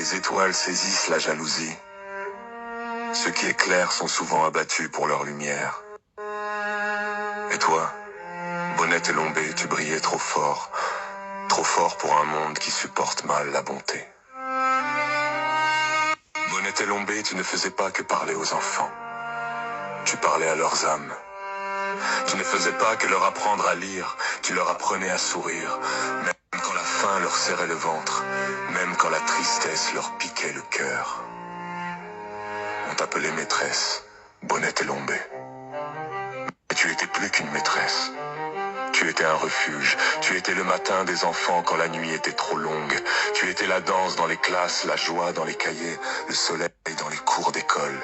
Les étoiles saisissent la jalousie. Ceux qui éclairent sont souvent abattus pour leur lumière. Et toi, Bonnette et Lombé, tu brillais trop fort pour un monde qui supporte mal la bonté. Bonnette et Lombé, tu ne faisais pas que parler aux enfants. Tu parlais à leurs âmes. Tu ne faisais pas que leur apprendre à lire, tu leur apprenais à sourire, même quand la faim leur serrait le ventre, même quand la tristesse leur piquait le cœur. On t'appelait maîtresse, Bonnette et Lombé. Mais tu étais plus qu'une maîtresse. Tu étais un refuge, tu étais le matin des enfants quand la nuit était trop longue. Tu étais la danse dans les classes, la joie dans les cahiers, le soleil dans les cours d'école.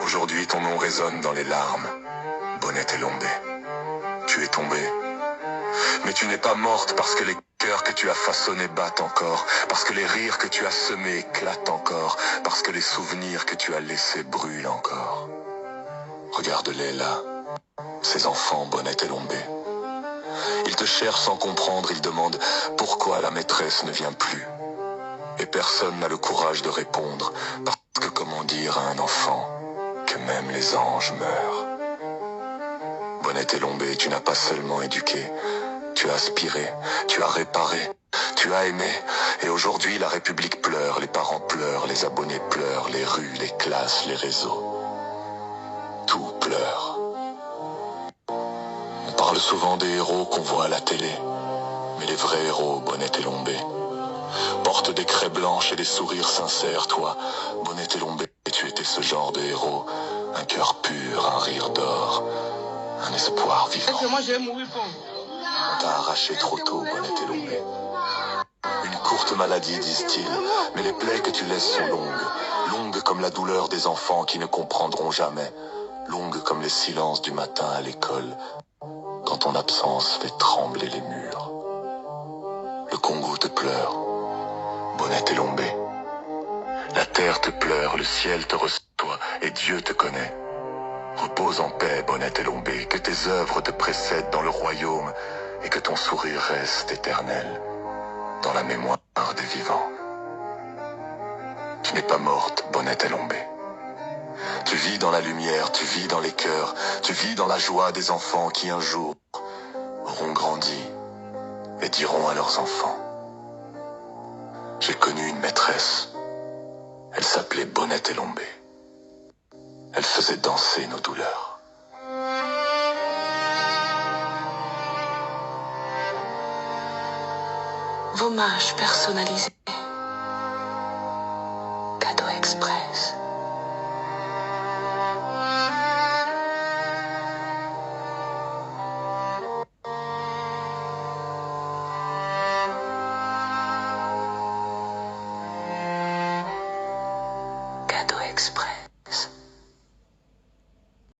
Aujourd'hui, ton nom résonne dans les larmes, Bonnette et Lombé. Tu es tombée. Mais tu n'es pas morte parce que les cœurs que tu as façonnés battent encore, parce que les rires que tu as semés éclatent encore, parce que les souvenirs que tu as laissés brûlent encore. Regarde-les là, ces enfants Bonnette et Lombé. Ils te cherchent sans comprendre, ils demandent pourquoi la maîtresse ne vient plus. Et personne n'a le courage de répondre, parce que comment dire à un enfant que même les anges meurent. Bonnette et Lombé, tu n'as pas seulement éduqué, tu as aspiré, tu as réparé, tu as aimé, et aujourd'hui la République pleure, les parents pleurent, les abonnés pleurent, les rues, les classes, les réseaux. Tout pleure. On parle souvent des héros qu'on voit à la télé, mais les vrais héros, Bonnette et Lombé, portent des craies blanches et des sourires sincères, toi, Bonnette et Lombé, tu étais ce genre de héros, un cœur pur, un rire d'or, un espoir vivant. On t'a arraché trop tôt, Bonnette et Lombé. Une courte maladie, disent-ils, mais les plaies que tu laisses sont longues, longues comme la douleur des enfants qui ne comprendront jamais, longues comme les silences du matin à l'école, quand ton absence fait trembler les murs. Le Congo te pleure, Bonnette et Lombé. La terre te pleure, le ciel te reçoit et Dieu te connaît. Repose en paix, Bonnette et Lombé, que tes œuvres te précèdent dans le royaume et que ton sourire reste éternel dans la mémoire des vivants. Tu n'es pas morte, Bonnette et Lombé. Tu vis dans la lumière, tu vis dans les cœurs, tu vis dans la joie des enfants qui un jour auront grandi et diront à leurs enfants: j'ai connu une maîtresse, elle s'appelait Bonnette et Lombé. Elle faisait danser nos douleurs. Hommage personnalisé. Cadeau express. Cadeau express.